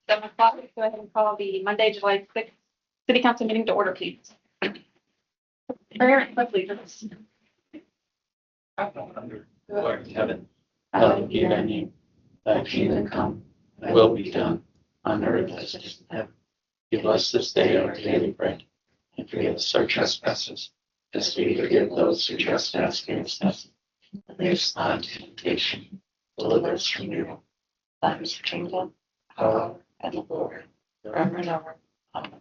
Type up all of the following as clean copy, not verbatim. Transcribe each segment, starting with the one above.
7 o'clock. Let's go ahead and call the Monday, July 6th City Council meeting to order, please. Prayer and allegiance. Lord in heaven, hallowed be thy name. Thy kingdom come, thy will be done, on earth as it is in heaven. Give us this day our daily bread, and forgive us our trespasses, as we forgive those who trespass against us. And lead us not into temptation, deliver us from evil. Thine is the kingdom, power, and the glory, forever and ever. Amen.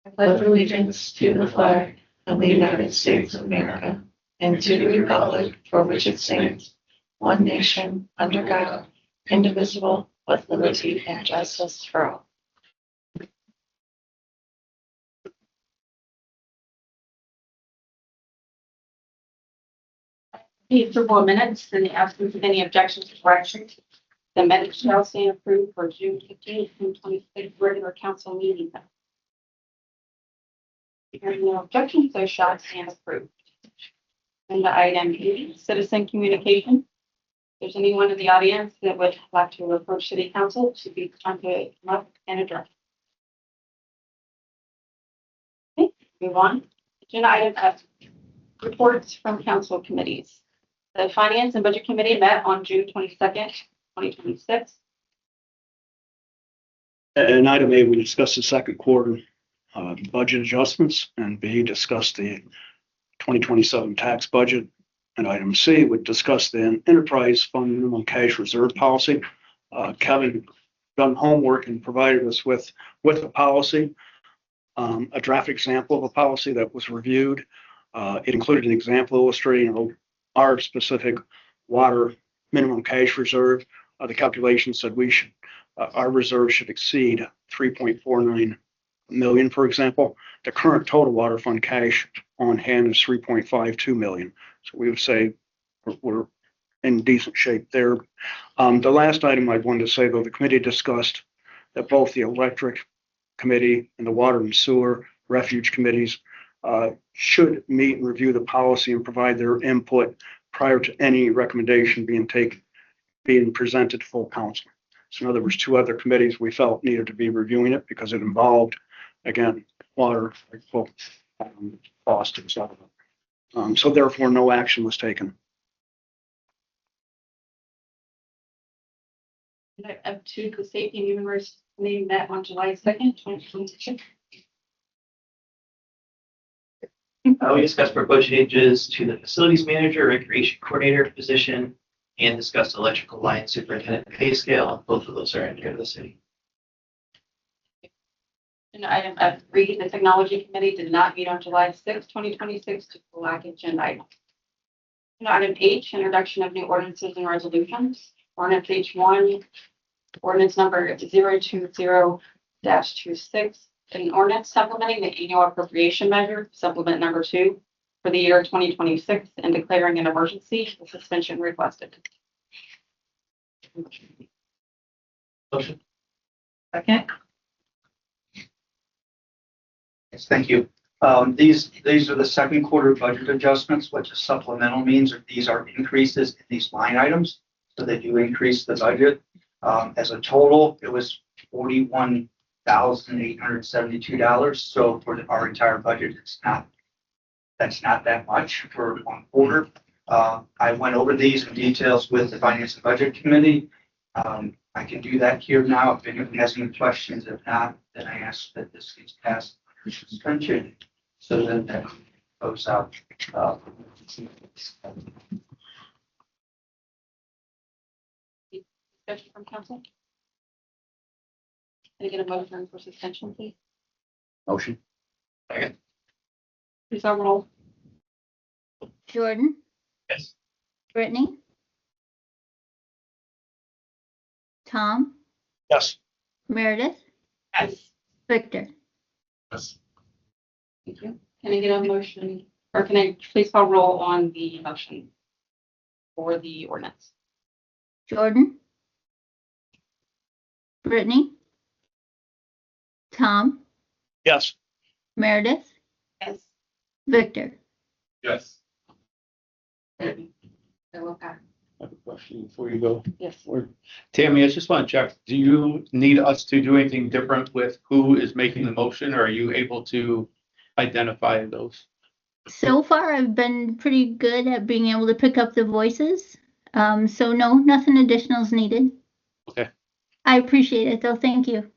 I pledge allegiance to the flag of the United States of America, and to the republic for which it stands, one nation, under God, indivisible, with liberty and justice for all. The approval of minutes in the absence of any objections or corrections. The minutes shall stand approved for June 15th, 2026 regular council meeting. Hearing no objections, those shall stand approved. And the item E, citizen communication. If there's anyone in the audience that would like to approach city council, should be time to come up and address. Okay, move on. Agenda item F, reports from council committees. The Finance and Budget Committee met on June 22nd, 2026. And item A, we discussed the second quarter budget adjustments, and B, discussed the 2027 tax budget. And item C would discuss the enterprise fund minimum cash reserve policy. Kevin done homework and provided us with a policy, a draft example of a policy that was reviewed. It included an example illustrating our specific water minimum cash reserve. The calculation said our reserve should exceed 3.49 million, for example. The current total water fund cash on hand is 3.52 million. So we would say we're in decent shape there. The last item I wanted to say, though, the committee discussed that both the electric committee and the water and sewer refuge committees should meet and review the policy and provide their input prior to any recommendation being presented to full council. So in other words, two other committees we felt needed to be reviewing it because it involved, again, water, cost, and so on. So therefore, no action was taken. Up to the Safety and Human Resources Committee met on July 2nd, 2026. We discussed proposed changes to the facilities manager, recreation coordinator position, and discussed electrical line superintendent pay scale. Both of those are in good of the city. And item F3, the Technology Committee did not meet on July 6th, 2026 to lack agenda item. And item H, introduction of new ordinances and resolutions. Ordinance H1, ordinance number 020-26, an ordinance supplementing the annual appropriation measure, supplement number 2, for the year 2026 and declaring an emergency. The suspension requested. Motion. Second. Yes, thank you. These are the second quarter budget adjustments. What the supplemental means are these are increases in these line items. So they do increase the budget. As a total, it was $41,872. So for our entire budget, that's not that much for one quarter. I went over these in details with the Finance and Budget Committee. I can do that here now if anyone has any questions. If not, then I ask that this gets passed for suspension so that that goes out. Discussion from council. Can I get a motion for suspension, please? Motion. Second. Please call roll. Jordan, Yes. Brittany, Tom, Yes. Meredith, Yes. Victor. Yes. Thank you. Can I get a motion, or can I please call roll on the motion for the ordinance? Jordan, Brittany, Tom, Yes. Meredith, Yes. Victor. Yes. Okay. I have a question before you go. Yes. Or Tammy, I just want to check, do you need us to do anything different with who is making the motion, or are you able to identify those? So far, I've been pretty good at being able to pick up the voices. So no, nothing additional is needed. Okay. I appreciate it though. Thank you.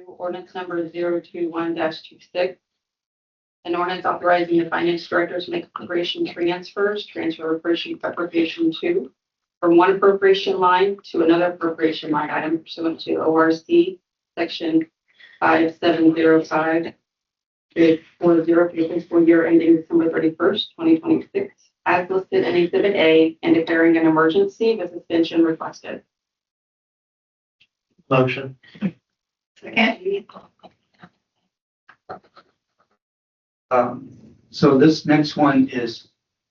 Ordinance number 021-26. An ordinance authorizing the finance director to make appropriation transfers, transfer appropriation 2 from one appropriation line to another appropriation line item pursuant to ORC section 5705 for the fiscal year ending December 31st, 2026, as listed in Exhibit A, and declaring an emergency with suspension requested. Motion. Second. So this next one is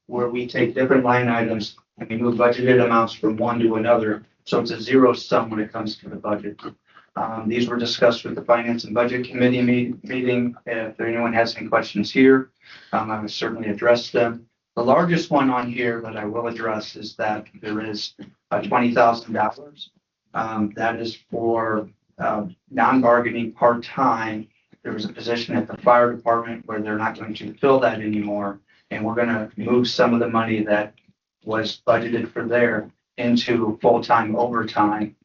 where we take different line items and we move budgeted amounts from one to another. So it's a zero sum when it comes to the budget. These were discussed with the Finance and Budget Committee meeting. If anyone has any questions here, I would certainly address them. The largest one on here that I will address is that there is $20,000. That is for non-bargaining part-time. There was a position at the fire department where they're not going to fill that anymore. And we're going to move some of the money that was budgeted for there into full-time overtime.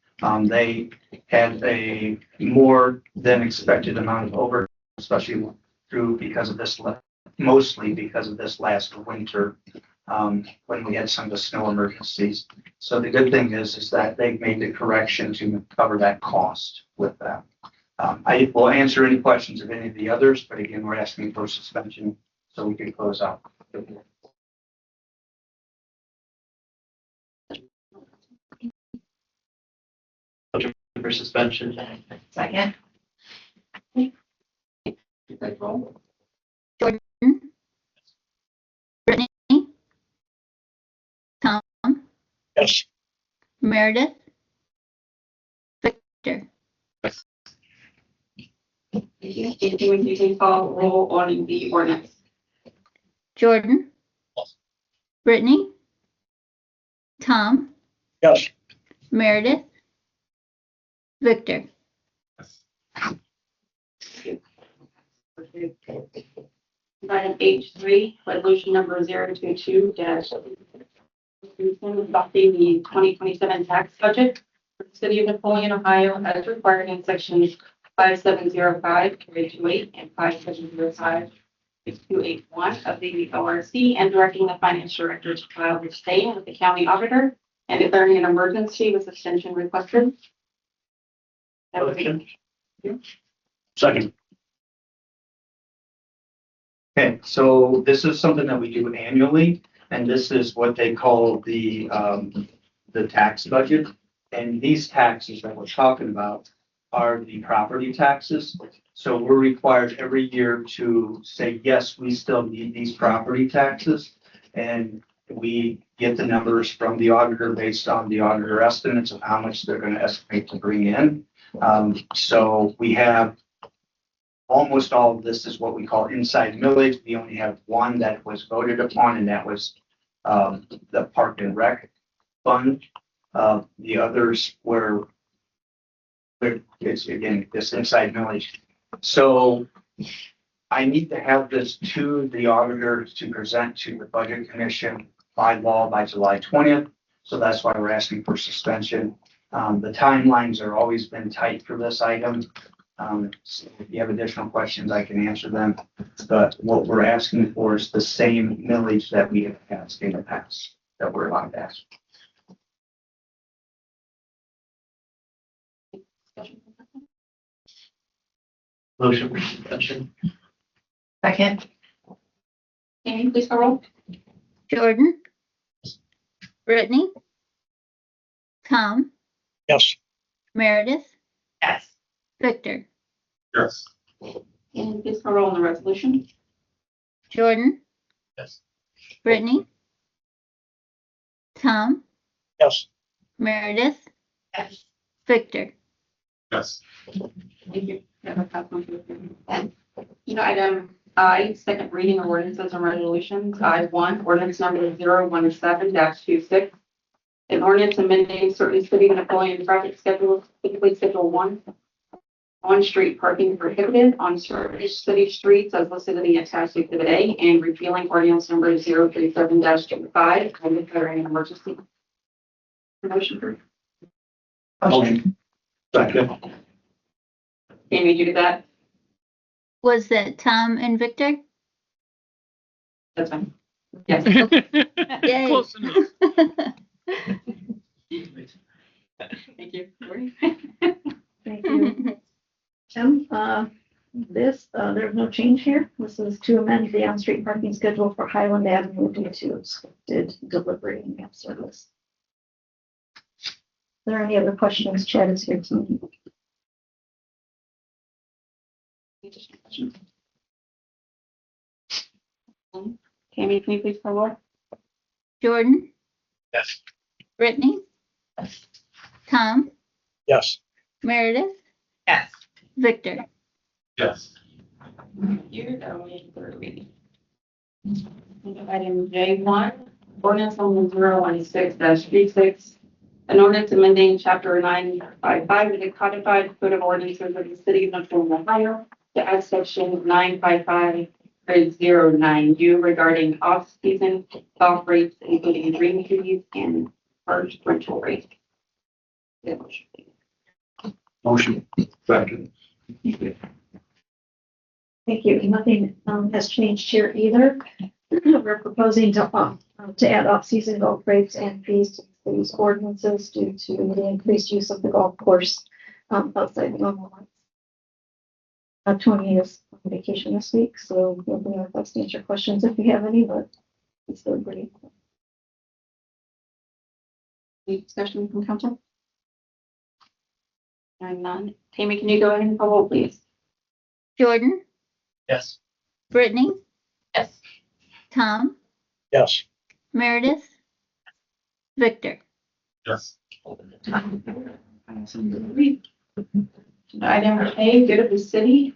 They had a more than expected amount of overtime, especially mostly because of this last winter, when we had some of the snow emergencies. So the good thing is that they've made the correction to cover that cost with that. I will answer any questions of any of the others, but again, we're asking for suspension so we can close out. For suspension. Second. Jordan, Brittany, Tom, Yes. Meredith, Victor, Anything you can call roll on the ordinance. Jordan, Brittany, Tom, Yes. Meredith, Victor. Item H3, resolution number 022 adopting the 2027 tax budget for the city of Napoleon, Ohio, as required in sections 5705-28 and 5705-281 of the ORC, and directing the finance director to file the same with the county auditor and declaring an emergency with suspension requested. That would be. Second. Okay, so this is something that we do annually, and this is what they call the tax budget. And these taxes that we're talking about are the property taxes. So we're required every year to say, yes, we still need these property taxes. And we get the numbers from the auditor based on the auditor estimates of how much they're going to estimate to bring in. So we have almost all of this is what we call inside millage. We only have one that was voted upon, and that was the Park and Rec Fund. The others were, it's again, this inside millage. So I need to have this to the auditor to present to the Budget Commission by law by July 20th. So that's why we're asking for suspension. The timelines are always been tight for this item. So if you have additional questions, I can answer them. But what we're asking for is the same millage that we have passed in the past, that we're allowed to ask. Motion for suspension. Second. Amy, please call roll. Jordan, Brittany, Tom, Yes. Meredith, Yes. Victor, Yes. And please call roll on the resolution. Jordan, Yes. Brittany, Tom, Yes. Meredith, Yes. Victor. Yes. Thank you. Item I, second reading of ordinances and resolutions. I-1, ordinance number 017-26. An ordinance amending certain city of Napoleon traffic schedules, specifically Schedule 1, on-street parking prohibited on certain city streets as listed in the attached Exhibit A, and repealing ordinance number 037-25 and declaring an emergency. Motion approved. Motion. Second. Amy, did you do that? Was that Tom and Victor? That's fine. Yes. Yay. Close enough. Thank you. Thank you. Tim, there's no change here. This is to amend the on-street parking schedule for Highland Avenue due to expected delivery and mail service. Are there any other questions? Chad is here tonight. Tammy, can you please call roll? Jordan, Yes. Brittany, Tom, Yes. Meredith, Yes. Victor. Yes. You're going third reading. Item J1, ordinance number 016-36. An ordinance amending chapter 955 of the codified code of ordinances of the city of Napoleon, Ohio to add section 955.09U regarding off-season golf rates, including green fees and first rental rates. Motion. Second. Thank you. Nothing has changed here either. We're proposing to add off-season golf rates and fees to these ordinances due to the increased use of the golf course outside the normal months. Tony is on vacation this week, so we'll do our best to answer questions if you have any, but it's still pretty. Any discussion from council? Hearing none. Tammy, can you go ahead and call roll, please? Jordan, Yes. Brittany, Yes. Tom, Yes. Meredith, Victor. Yes. Item A, good of the city.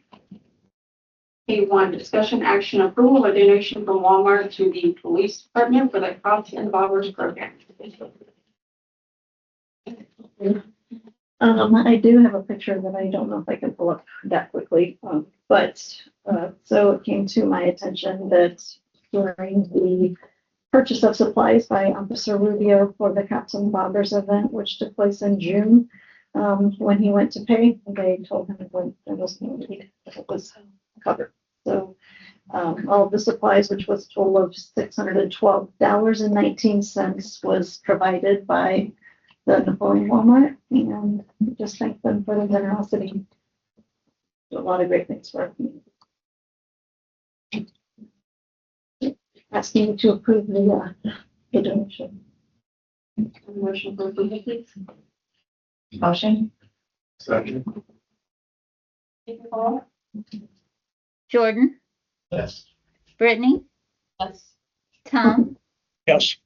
A1, discussion action approval of a donation from Walmart to the police department for the Cops and Bobbers program. I do have a picture that I don't know if I can pull up that quickly, so it came to my attention that during the purchase of supplies by Officer Rubio for the Cops and Bobbers event, which took place in June, when he went to pay, they told him there was no need, it was covered. So all of the supplies, which was a total of $612.19, was provided by the Napoleon Walmart, and we just thank them for their generosity. Do a lot of great things for our community. Asking you to approve the donation. Motion for approval, please. Motion. Second. Take the call. Jordan, Yes. Brittany, Yes. Tom, Yes.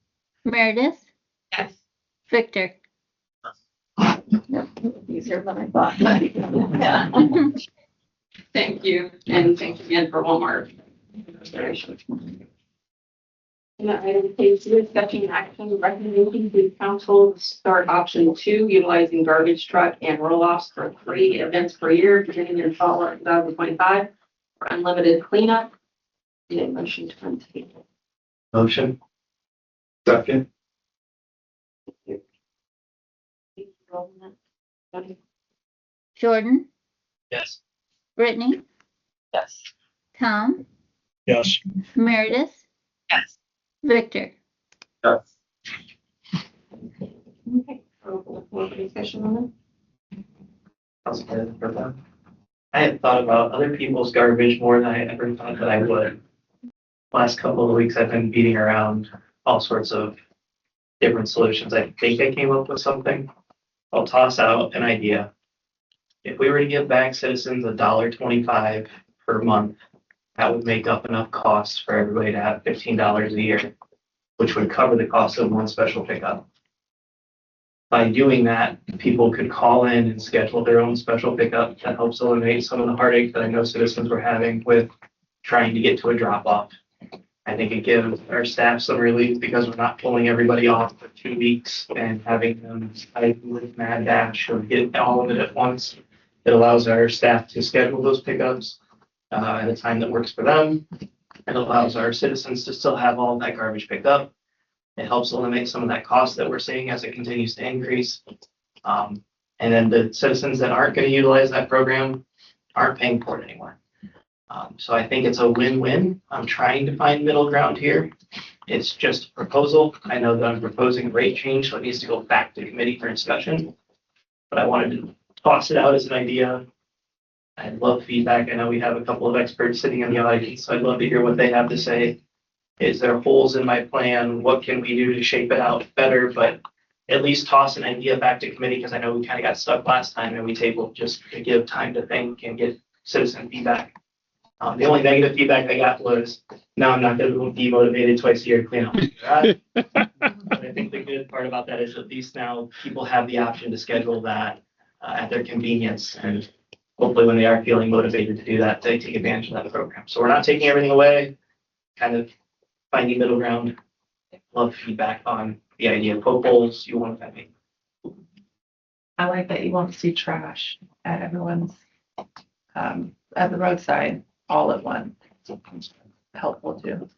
Meredith, Yes. Victor. Yep, easier than I thought. Yeah. Thank you, and thanks again for Walmart. And item K2, discussion action recommending the council start option 2, utilizing garbage truck and roll-offs for 3 events per year, beginning in fall of 2025, for unlimited cleanup. Need a motion to continue. Motion. Second. Jordan, Yes. Brittany, Yes. Tom, Yes. Meredith, Yes. Victor. Yes. Okay, so we'll have a discussion on I had thought about other people's garbage more than I ever thought that I would. Last couple of weeks, I've been beating around all sorts of different solutions. I think I came up with something. I'll toss out an idea. If we were to give back citizens $1.25 per month, that would make up enough costs for everybody to have $15 a year, which would cover the cost of one special pickup. By doing that, people could call in and schedule their own special pickup. That helps eliminate some of the heartache that I know citizens were having with trying to get to a drop off. I think it gives our staff some relief because we're not pulling everybody off for 2 weeks and having them fight with mad dash or get all of it at once. It allows our staff to schedule those pickups at a time that works for them. It allows our citizens to still have all that garbage picked up. It helps eliminate some of that cost that we're seeing as it continues to increase. And then the citizens that aren't going to utilize that program aren't paying for it anymore. So I think it's a win-win. I'm trying to find middle ground here. It's just a proposal. I know that I'm proposing a rate change, so it needs to go back to committee for discussion. But I wanted to toss it out as an idea. I'd love feedback. I know we have a couple of experts sitting in the audience, so I'd love to hear what they have to say. Is there holes in my plan? What can we do to shape it out better? But at least toss an idea back to committee, because I know we kind of got stuck last time and we tabled just to give time to think and get citizen feedback. The only negative feedback I got was, no, I'm not going to be motivated twice a year to clean up. But I think the good part about that is at least now people have the option to schedule that at their convenience. And hopefully when they are feeling motivated to do that, they take advantage of that program. So we're not taking everything away, kind of finding middle ground. Love feedback on the idea of poke holes you want to find. I like that you won't see trash at everyone's, at the roadside all at once. Helpful too.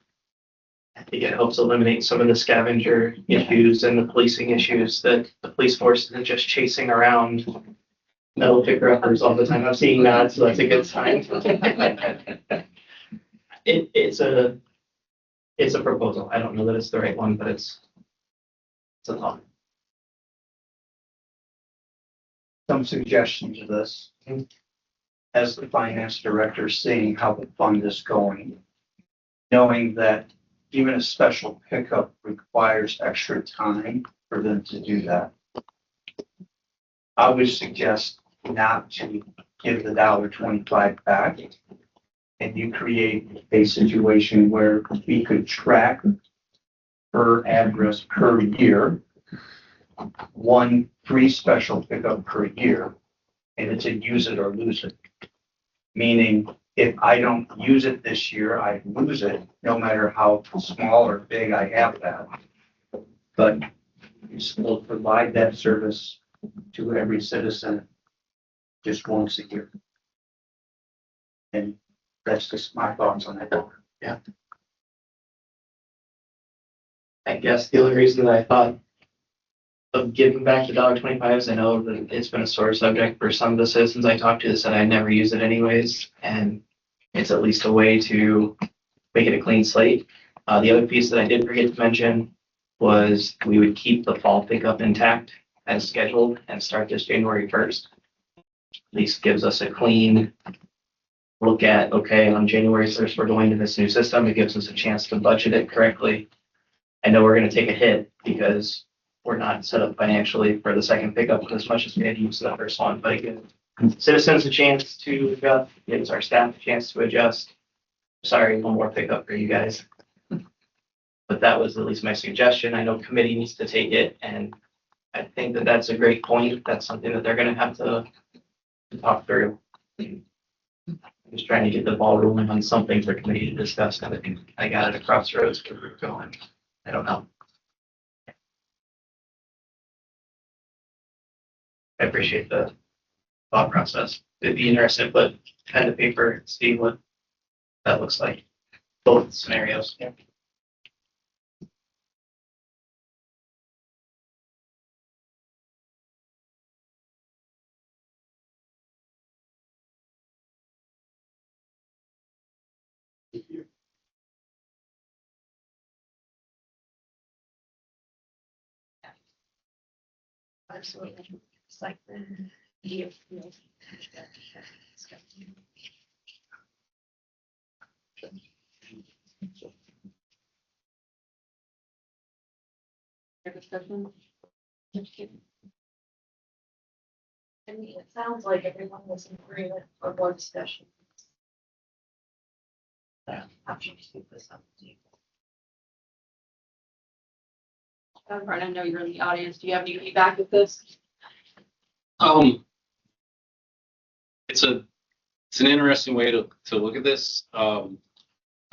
I think it helps eliminate some of the scavenger issues and the policing issues that the police force isn't just chasing around metal picker-uppers all the time. I'm seeing that, so that's a good sign. It's a proposal. I don't know that it's the right one, but it's a thought. Some suggestions of this. As the finance director, seeing how the fund is going, knowing that even a special pickup requires extra time for them to do that. I would suggest not to give the $1.25 back. And you create a situation where we could track per address per year, one free special pickup per year, and it's a use it or lose it. Meaning, if I don't use it this year, I lose it, no matter how small or big I have that. But you still provide that service to every citizen just once a year. And that's just my thoughts on that. Yeah. I guess the only reason that I thought of giving back the $1.25 is I know that it's been a sore subject for some of the citizens I talked to that said I never use it anyways, and it's at least a way to make it a clean slate. The other piece that I did forget to mention was we would keep the fall pickup intact as scheduled and start this January 1st. At least gives us a clean look at, okay, on January 1st, we're going to this new system. It gives us a chance to budget it correctly. I know we're going to take a hit because we're not set up financially for the second pickup as much as we had used the first one, but it gives citizens a chance to adjust, gives our staff a chance to adjust. Sorry, one more pickup for you guys. But that was at least my suggestion. I know committee needs to take it, and I think that that's a great point. That's something that they're going to have to talk through. Just trying to get the ball rolling on something for committee to discuss. I got it at crossroads where we're going. I don't know. I appreciate the thought process. It'd be interesting to put pen to paper and see what that looks like. Both scenarios. Yeah. Absolutely. It's like the. Discussion? I mean, it sounds like everyone was in agreement for more discussion. Option to keep this up. Brent, I know you're in the audience. Do you have any feedback with this? It's an interesting way to look at this.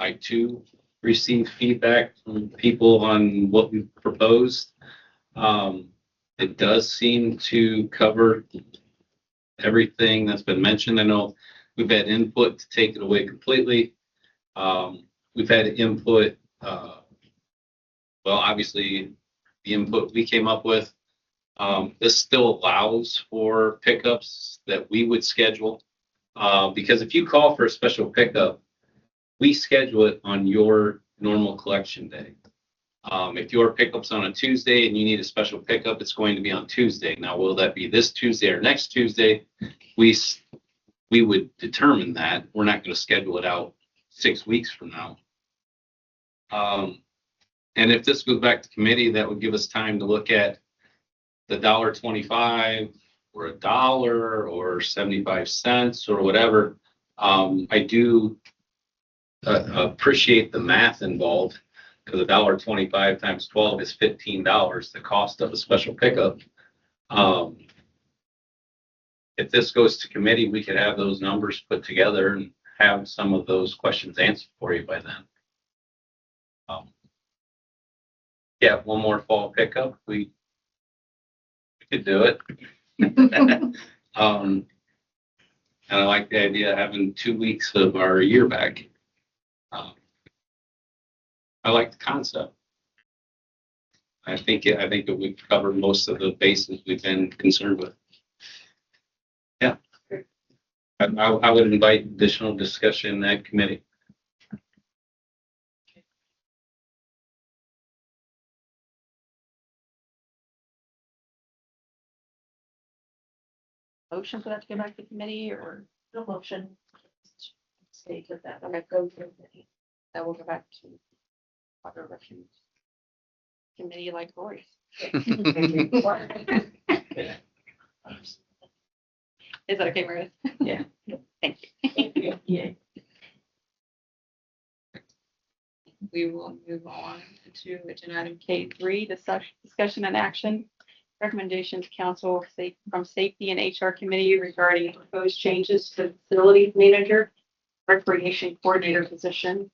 I too received feedback from people on what we proposed. It does seem to cover everything that's been mentioned. I know we've had input to take it away completely. We've had input, well, obviously the input we came up with. This still allows for pickups that we would schedule. Because if you call for a special pickup, we schedule it on your normal collection day. If your pickup's on a Tuesday and you need a special pickup, it's going to be on Tuesday. Now, will that be this Tuesday or next Tuesday? We would determine that. We're not going to schedule it out 6 weeks from now. And if this goes back to committee, that would give us time to look at the $1.25 or $1 or 75 cents or whatever. I do appreciate the math involved, because $1.25 times 12 is $15, the cost of a special pickup. If this goes to committee, we could have those numbers put together and have some of those questions answered for you by then. Yeah, one more fall pickup, we could do it. And I like the idea of having 2 weeks of our year back. I like the concept. I think that we've covered most of the bases we've been concerned with. Yeah. I would invite additional discussion in that committee. Motion for that to go back to committee, or No motion. Stay with that. okay, go to committee. That will go back to other refuge committee like Lori's. Is that okay, Meredith? Yeah. Thank you. Yeah. We will move on to agenda item K3, discussion and action. Recommendations council from safety and HR committee regarding proposed changes to facilities manager, recreation coordinator position.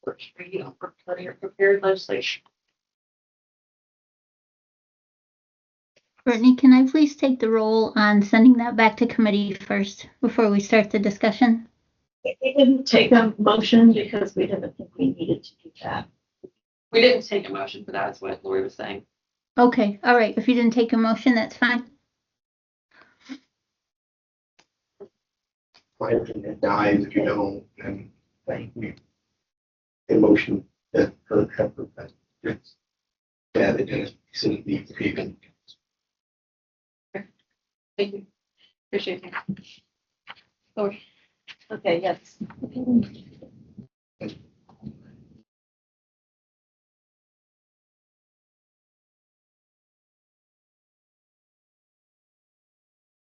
Which we don't prepared legislation. Brittany, can I please take the roll on sending that back to committee first before we start the discussion? We didn't take a motion because we didn't think we needed to do that. We didn't take a motion for that, is what Lori was saying. Okay, all right. If you didn't take a motion, that's fine. Fine, and it dies if you don't, and thank you. Emotion that her effort that it's bad, it didn't, shouldn't be taken. Thank you. Appreciate it. Lori. Okay, yes.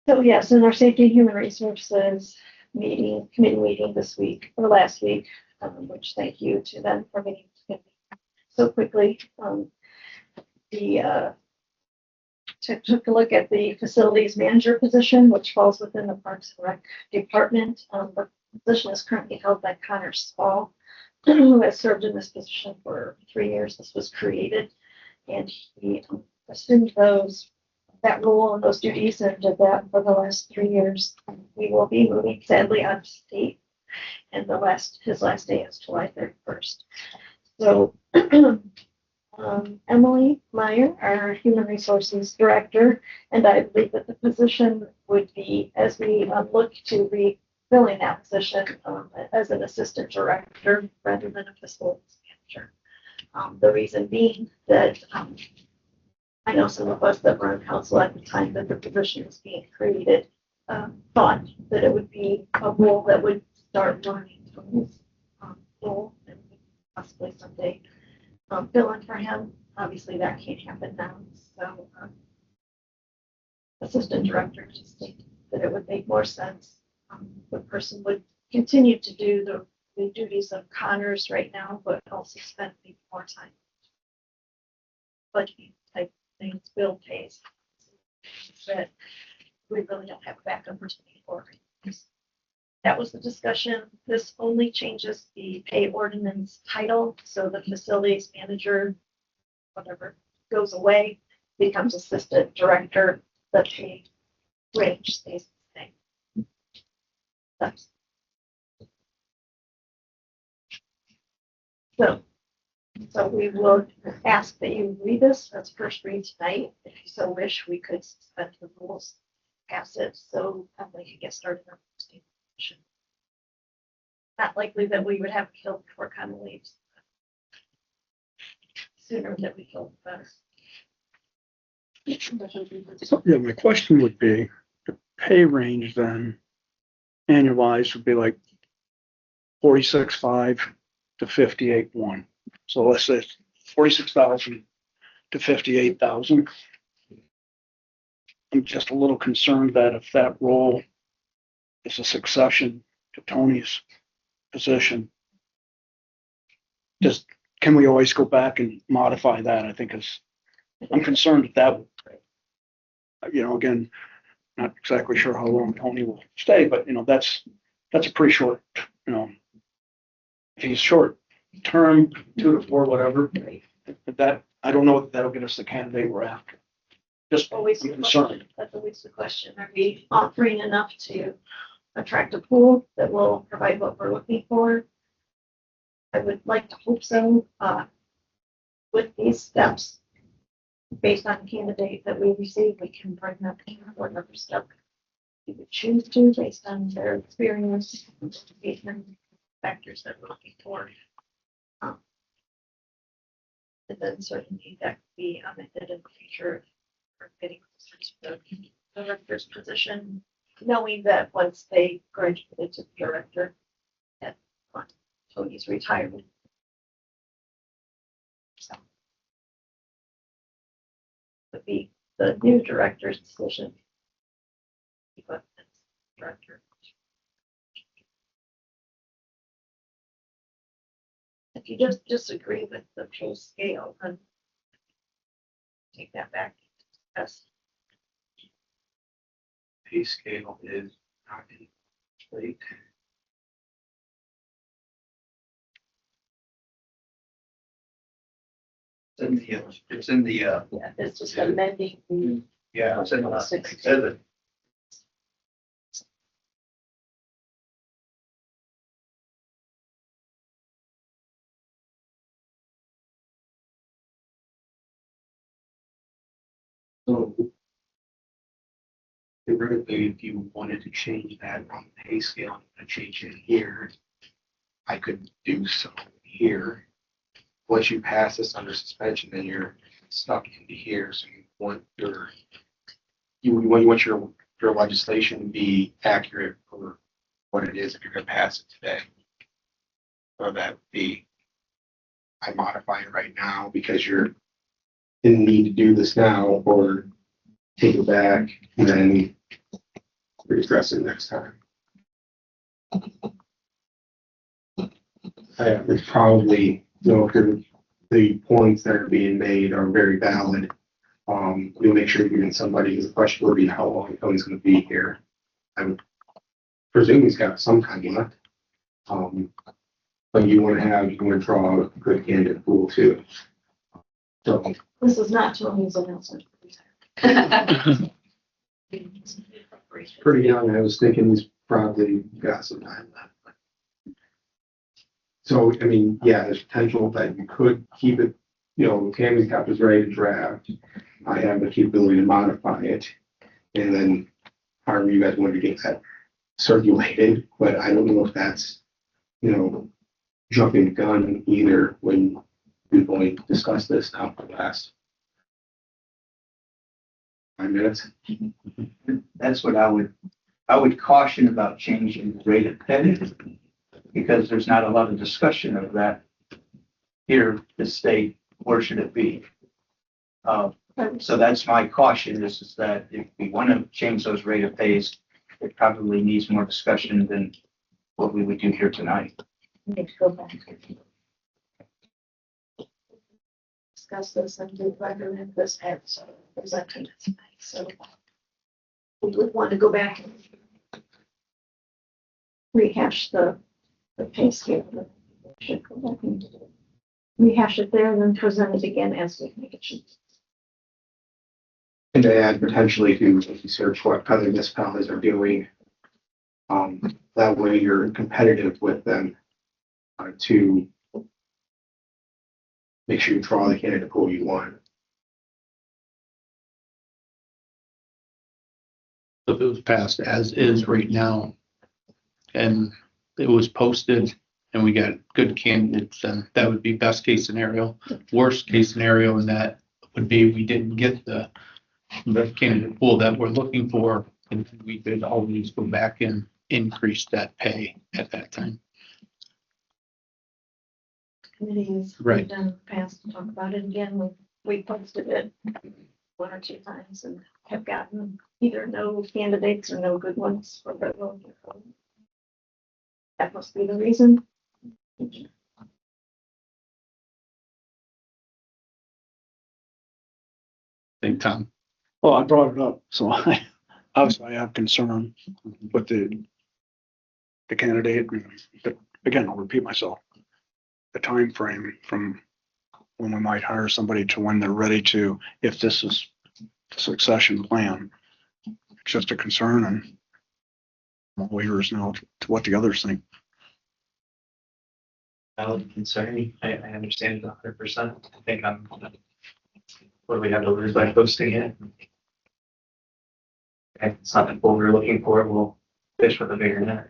So yes, in our safety and human resources committee meeting this week or last week, which thank you to them for meeting so quickly. Took a look at the facilities manager position, which falls within the Parks and Rec department. The position is currently held by Connor Spall, who has served in this position for 3 years. This was created, and he assumed that role and those duties and did that for the last 3 years. We will be moving sadly out of state, and his last day is July 31st. So Emily Meyer, our Human Resources Director, and I believe that the position would be, as we look to refilling that position as an Assistant Director rather than a Facilities Manager. The reason being that I know some of us that were on council at the time that the position was being created thought that it would be a role that would start learning from his role and possibly someday fill in for him. Obviously, that can't happen now. So, assistant director just think that it would make more sense. The person would continue to do the duties of Connors right now, but also spend maybe more time budgeting type things, bill pays that we really don't have a backup opportunity for. That was the discussion. This only changes the pay ordinance title, so the facilities manager, whatever, goes away, becomes assistant director, the pay range stays the same. That's. So we will ask that you read this as first read tonight. If you so wish, we could suspend the rules, pass it, so we can get started on the session. Not likely that we would have killed before Connell leaves. Sooner that we kill the better. So, yeah, my question would be, the pay range then annualized would be like 46.5 to 58.1. So let's say 46,000 to 58,000. I'm just a little concerned that if that role is a succession to Tony's position, can we always go back and modify that? I think I'm concerned that, again, not exactly sure how long Tony will stay, but that's a pretty short, if he's short term, 2 to 4, whatever, that, I don't know if that'll get us the candidate we're after. Just Always I'm the concerned. question. That's always the question. Are we offering enough to attract a pool that will provide what we're looking for? I would like to hope so. With these steps, based on the candidate that we receive, we can bring up whatever step we would choose to based on their experience and factors that we're looking for. And then certainly that could be amended in the future for getting closer to the director's position, knowing that once they graduated to director at Tony's retirement. So would be the new director's decision. But director. If you just disagree with the pay scale, then take that back. Yes. Pay scale is not in state. It's in the, Yeah, it's just amending the. yeah, it's in the, it says it. So theoretically, if you wanted to change that on the pay scale, and change it here, I could do so here. Once you pass this under suspension, then you're stuck into here. So you want your legislation to be accurate for what it is if you're going to pass it today. So that would be, I modify it right now because you're in need to do this now, or take it back and then readdress it next time. It's probably, if the points that are being made are very valid, you'll make sure you're giving somebody, because the question will be how long Tony's going to be here. I would presume he's got some time left. But you want to draw a good candidate pool too. So This is not Tony's announcement. pretty young. I was thinking he's probably got some time left. So, I mean, yeah, there's potential that you could keep it, Tammy's got this ready to draft. I have the capability to modify it. And then however you guys want to get that circulated, but I don't know if that's, jumping the gun either when we've only discussed this now for the last 5 minutes. That's what I would caution about changing the rate of pay, because there's not a lot of discussion of that here, the state, where should it be? So that's my caution, is that if we want to change those rate of pays, it probably needs more discussion than what we would do here tonight. Need to go back. Discuss this and do recommend this as presented tonight, so we would want to go back and rehash the pay scale. Should go back and rehash it there and then present it again as we make it. And to add potentially to research what other municipalities are doing. That way you're competitive with them to make sure you draw the candidate pool you want. If it was passed as is right now, and it was posted, and we got good candidates, then that would be best case scenario. Worst case scenario in that would be we didn't get the candidate pool that we're looking for, and we could always go back and increase that pay at that time. Committees. Right. We've done past to talk about it again. We posted it one or two times and have gotten either no candidates or no good ones for the role. That must be the reason. Think, Tom? Well, I brought it up, so obviously I have concern with the candidate. But again, I'll repeat myself. The time frame from when we might hire somebody to when they're ready to, if this is the succession plan. It's just a concern, and I'm all ears now to what the others think. Valid concern. I understand it 100%. I think what do we have to lose by posting it? If it's not what we're looking for, we'll fish with a bigger net.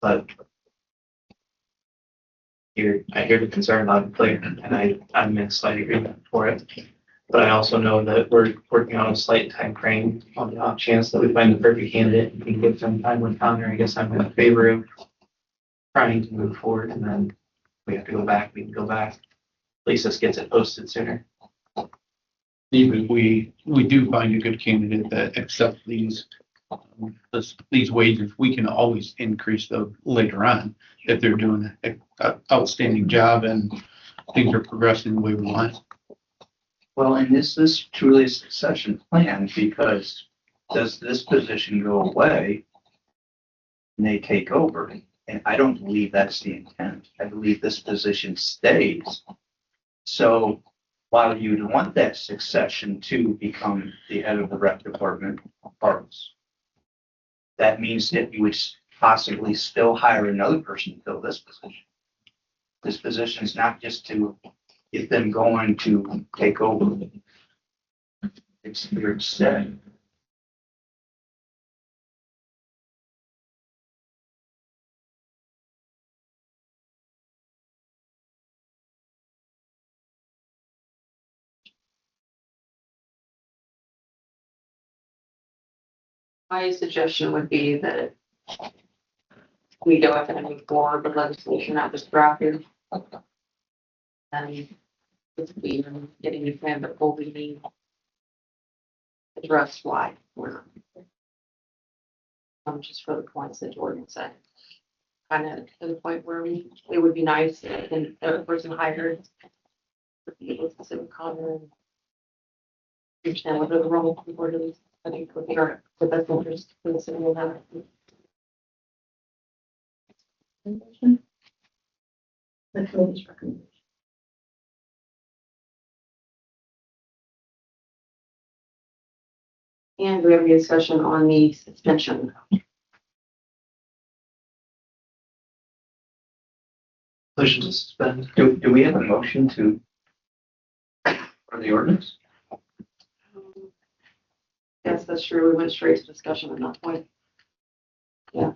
But I hear the concern loud and clear, and I'm in slight agreement for it. But I also know that we're working on a slight time frame on the off chance that we find the perfect candidate and can give some time with counter. I guess I'm in favor of trying to move forward, and then we have to go back. We can go back. At least this gets it posted sooner. Even if we do find a good candidate that accepts these wages, we can always increase them later on if they're doing an outstanding job and things are progressing the way we want. Well, and is this truly a succession plan? Because does this position go away and they take over? And I don't believe that's the intent. I believe this position stays. So while you'd want that succession to become the head of the rec department of parks, that means that you would possibly still hire another person to fill this position. This position is not just to get them going to take over. It's here to stay. My suggestion would be that we go ahead and move forward with legislation that was drafted. And it's be getting the plan, but we'll be addressed why we're just for the points that Jordan said. Kind of to the point where it would be nice if a person hired to be able to sit with Connor and understand what the role of the board is. I think would be our the best interest for the city of that. The committee's recommendation. And we have a discussion on the suspension. Motion to suspend. Do we have a motion for the ordinance? Yes, that's true. We went straight to discussion at that point. Yeah.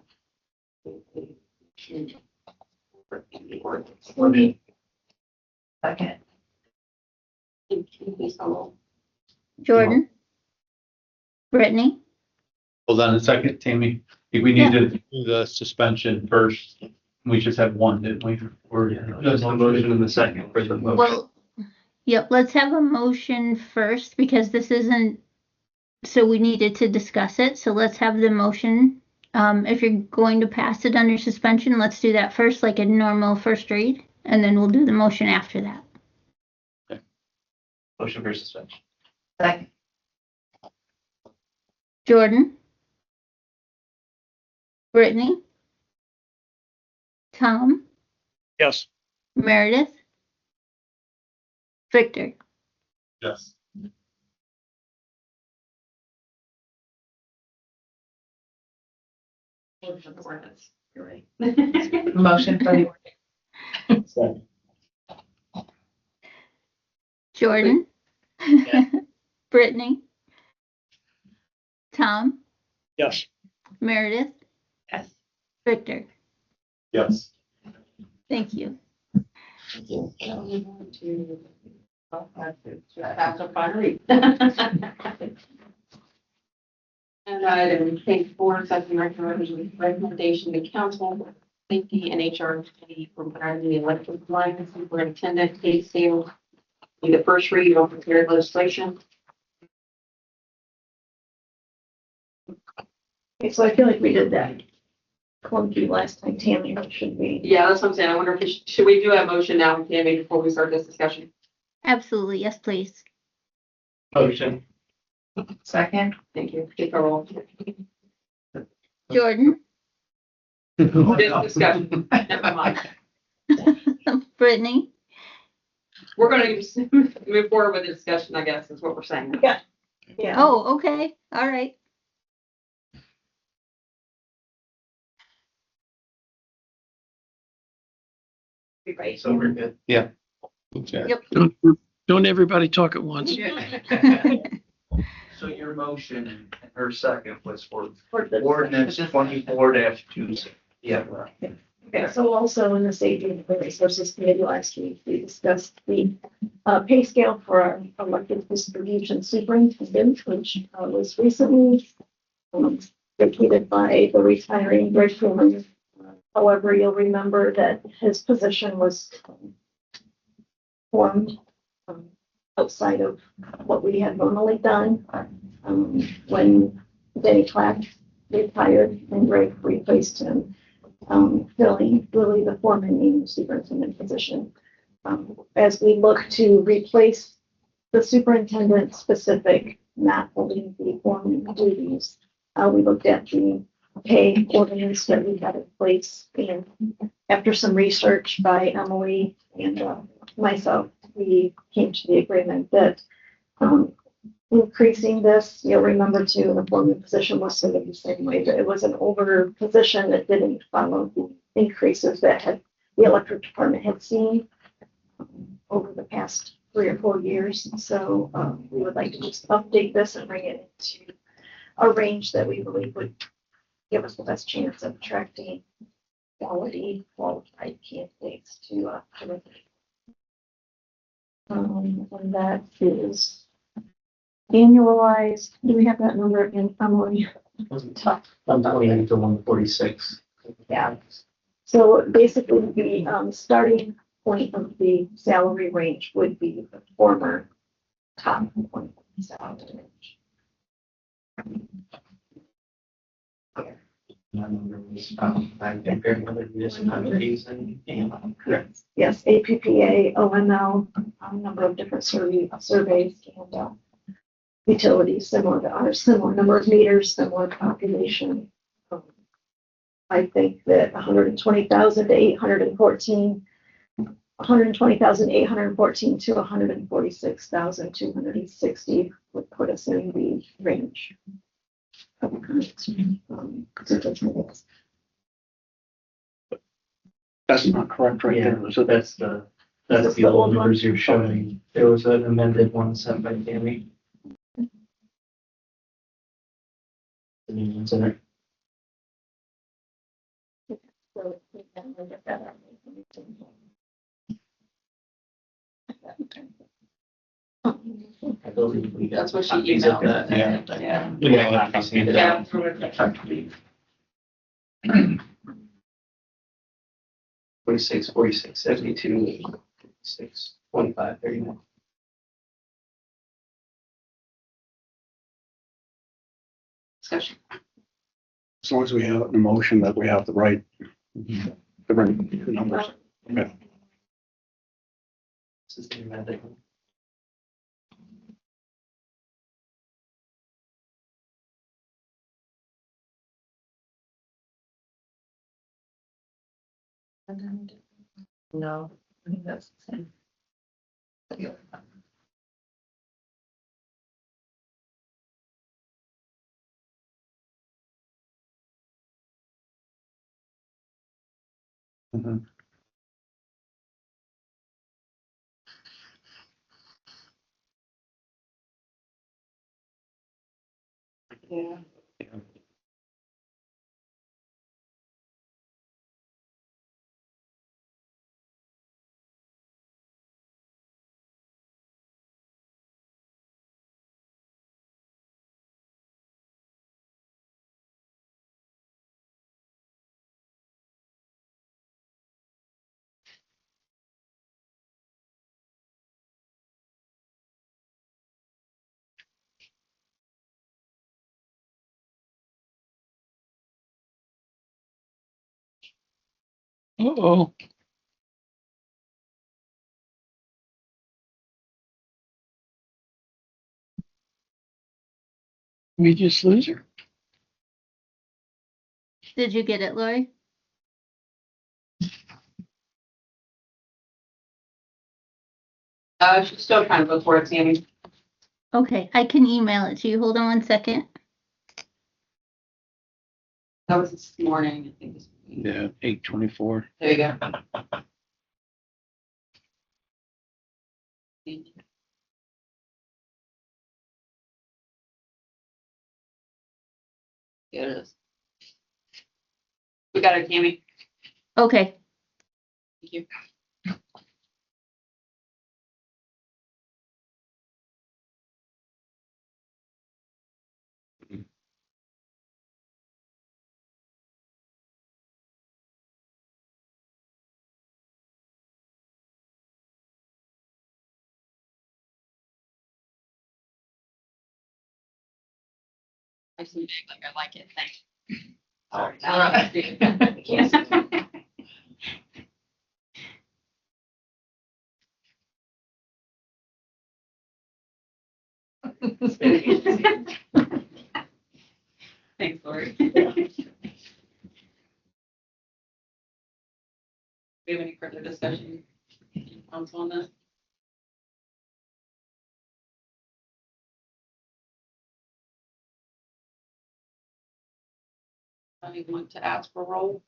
Second. Jordan? Brittany? Hold on a second, Tammy. I think we need to do the suspension first. We just had one, didn't we? Or Just the motion and the second for the motion. Well, yep, let's have a motion first because this isn't, so we needed to discuss it. So let's have the motion. If you're going to pass it under suspension, let's do that first, like a normal first read, and then we'll do the motion after that. Motion for suspension. Second. Jordan? Brittany, Tom, Yes. Meredith, Victor. Yes. You're right. Motion for the Jordan, Yes. Brittany, Tom, Yes. Meredith, Yes. Victor. Yes. Thank you. That's a fun read. And item K4, second recommendation to council, safety and HR committee for regarding the electric line superintendent case sales. Be the first read on prepared legislation. Okay, so I feel like we did that clunky last time, Tammy, or should we? Yeah, that's what I'm saying. I wonder if should we do a motion now, Tammy, before we start this discussion? Absolutely. Yes, please. Motion. second. Thank you. Take a roll. Jordan, This discussion. Never mind. Brittany, We're gonna just move forward with the discussion, I guess, is what we're saying. Yeah. oh, okay, all right. Right. So we're good. Okay. Yep. Don't everybody talk at once. So your motion and her second was for For the- ordinance 24-2. Yeah. Okay, so also in the Safety and Human Resources Committee last week, we discussed the pay scale for our elected distribution superintendent, which was recently vacated by the retiring Greg Freeman. However, you'll remember that his position was formed outside of what we had normally done. When Denny Clack retired and Greg replaced him, filling really the foreman named superintendent position. As we look to replace the superintendent specific, not holding the foreman duties, we looked at the pay ordinance that we had in place, and after some research by Emily and myself, we came to the agreement that increasing this, you'll remember too, the foreman position was sort of the same way, that it was an over position that didn't follow the increases that had the electric department had seen over the past 3 or 4 years. So we would like to just update this and bring it into a range that we believe would give us the best chance of attracting qualified candidates to and that is annualized. Do we have that number in Emily? Tough. 128 to 146. Yeah. So basically, the starting point of the salary range would be the former top point of the salary range. My number was, I compared other municipalities and correct. Yes, APPA, OML, number of different surveys and utilities similar to ours, similar number of meters, similar population. I think that 120,000 to 814, 120,814 to 146,260 would put us in the range. That's not correct right there. So That's the old numbers you're showing. There was an amended one sent by Tammy. The new ones in it. So we can look at that. I believe we got. That's what she copies of emailed. that. Yeah. We got copies of that. Yeah. 46, 46, 72, 6, 25, 39. Discussion. as long as we have an emotion that we have the right numbers. Okay. This is the amended one. No, I think that's the same. Yeah. Uh-oh. We just lose her. Did you get it, Lori? She's still trying to look for it, Sammy. Okay, I can email it to you. Hold on one second. That was this morning, I think. Yeah, 8:24. There you go. Here it is. We got it, Tammy. Okay, Thank you. I see big, like I like it, thanks. Sorry. All right. Thanks, Lori. Do we have any further discussion on this? Anyone to ask for roll?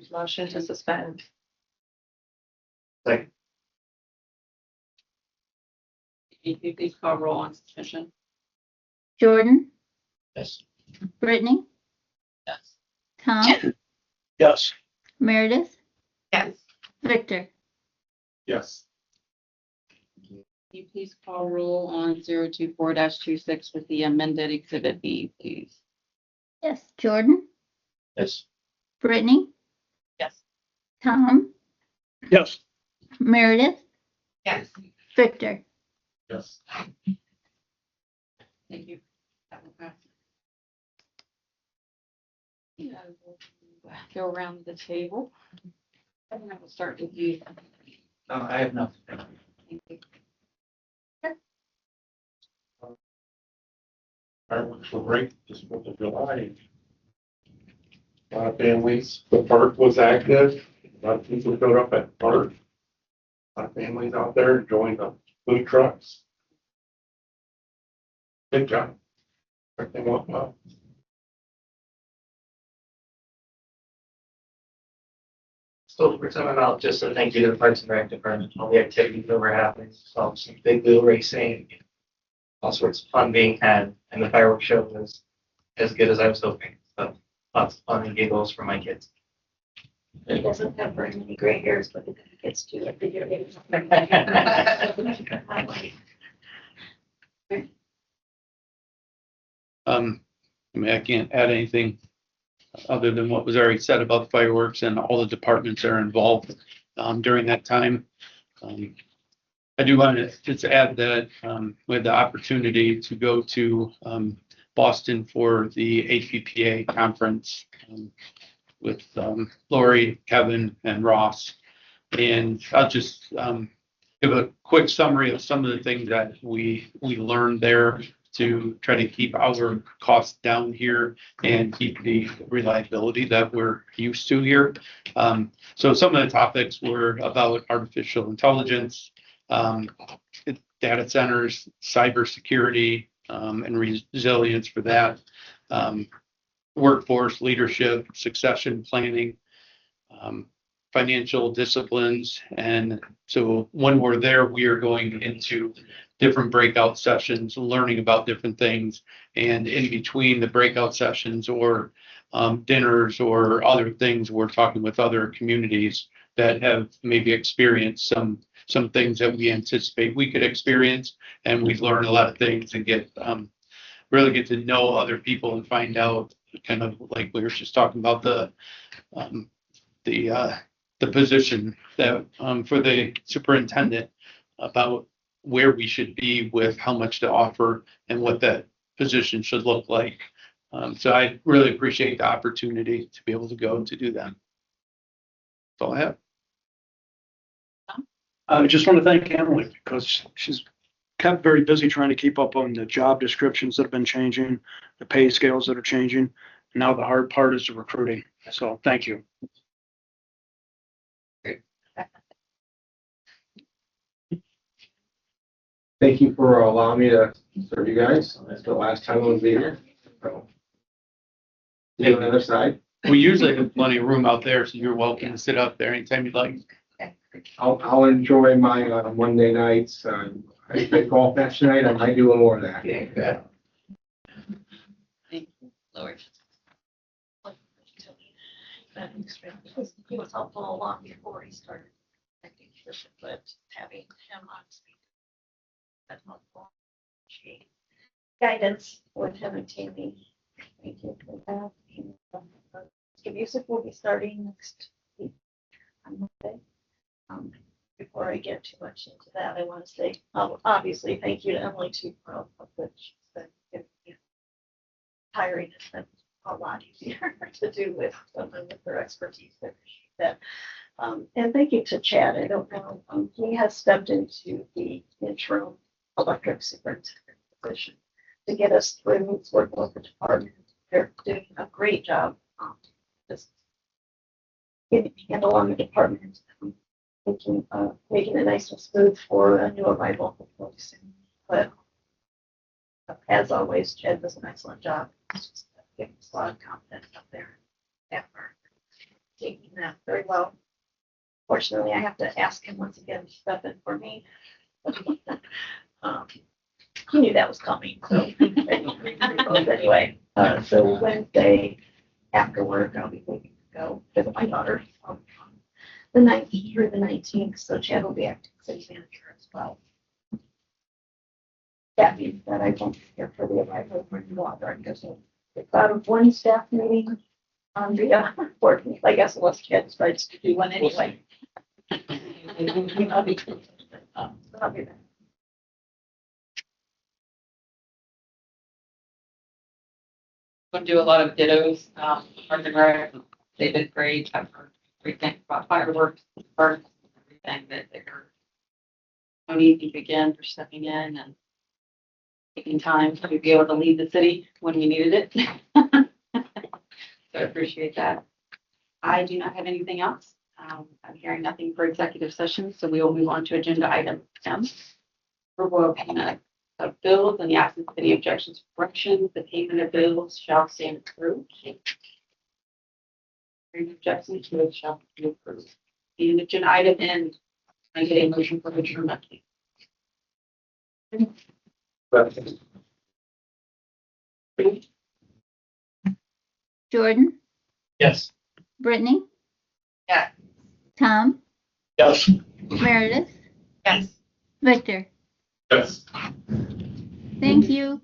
Motion to suspend. If you please call roll on suspension. Jordan, Yes. Brittany, Yes. Tom, Yes. Meredith, Yes. Victor. Yes. Can you please call roll on 024-26 with the amended exhibit B, please? Yes, Jordan, Yes. Brittany, Yes. Tom, Yes. Meredith, Yes. Victor. Yes. Thank you. That will pass. Yeah, we'll go around the table. And I will start with you. No, I have nothing. Thank you. Fireworks were great this 4th of July. A lot of families, the park was active, a lot of people showed up at the park. A lot of families out there enjoying the food trucks. Good job. Everything went well. So for some amount, just a thank you to the Parks and Rec Department, all the activities that were happening, some big wheel racing, all sorts of fun being had, and the fireworks show was as good as I was hoping. So lots of fun and giggles for my kids. He doesn't have very many gray hairs, but it gets to it. I mean, I can't add anything other than what was already said about fireworks and all the departments that are involved during that time. I do want to just add that we had the opportunity to go to Boston for the HPPA conference with Lori, Kevin, and Ross. And I'll just give a quick summary of some of the things that we learned there to try to keep our costs down here and keep the reliability that we're used to here. So some of the topics were about artificial intelligence, data centers, cybersecurity, and resilience for that, workforce leadership, succession planning, financial disciplines. And so when we're there, we are going into different breakout sessions, learning about different things. And in between the breakout sessions or dinners or other things, we're talking with other communities that have maybe experienced some things that we anticipate we could experience. And we learn a lot of things and really get to know other people and find out, kind of like we were just talking about the position that for the superintendent, about where we should be with how much to offer and what that position should look like. So I really appreciate the opportunity to be able to go to do that. That's all I have. I just want to thank Emily because she's kept very busy trying to keep up on the job descriptions that have been changing, the pay scales that are changing. Now the hard part is the recruiting. So thank you. Thank you for allowing me to serve you guys. That's the last time I'll be here. So, see you on the other side. We usually have plenty of room out there, so you're welcome to sit up there anytime you'd like. I'll enjoy my Monday nights. I played golf match tonight. I might do a little more of that. Thank you, Lord. He was helpful long before he started. I think, but having him on speed. That's helpful. Guidance with him and Tammy. Thank you for that. Music will be starting next week on Monday. Before I get too much into that, I want to say, obviously, thank you to Emily too for all of what she's been giving me. Hiring has been a lot easier to do with someone with their expertise. I appreciate that. And thank you to Chad. I don't know, he has stepped into the interim electric superintendent position to get us through, working with the department. They're doing a great job. Just getting a handle on the department, making it nice and smooth for a new arrival hopefully soon. But as always, Chad does an excellent job. It's just giving us a lot of confidence up there. After taking that very well. Fortunately, I have to ask him once again to step in for me. He knew that was coming, so anyway. So Wednesday after work, I'll be leaving to go visit my daughter on the 9th through the 19th. So Chad will be acting city manager as well. That means that I won't be here for the arrival of my new daughter. So it's out of one staff meeting on the board meeting. I guess unless Chad decides to do one anyway. I'll be there. Going to do a lot of dittos. Park and Rec, they did great. I've heard great things about fireworks, burns, everything that they heard. Tony, thank you again for stepping in and taking time to be able to lead the city when we needed it. So I appreciate that. I do not have anything else. I'm hearing nothing for executive session, so we will move on to agenda item M. Approval of payment of bills. In the absence of any objections or corrections, the payment of bills shall stand approved. Any objections to it shall be approved. And agenda item N, I get a motion for adjournment. Jordan, Yes. Brittany, Yeah. Tom, Yes. Meredith, Yes. Victor. Yes. Thank you.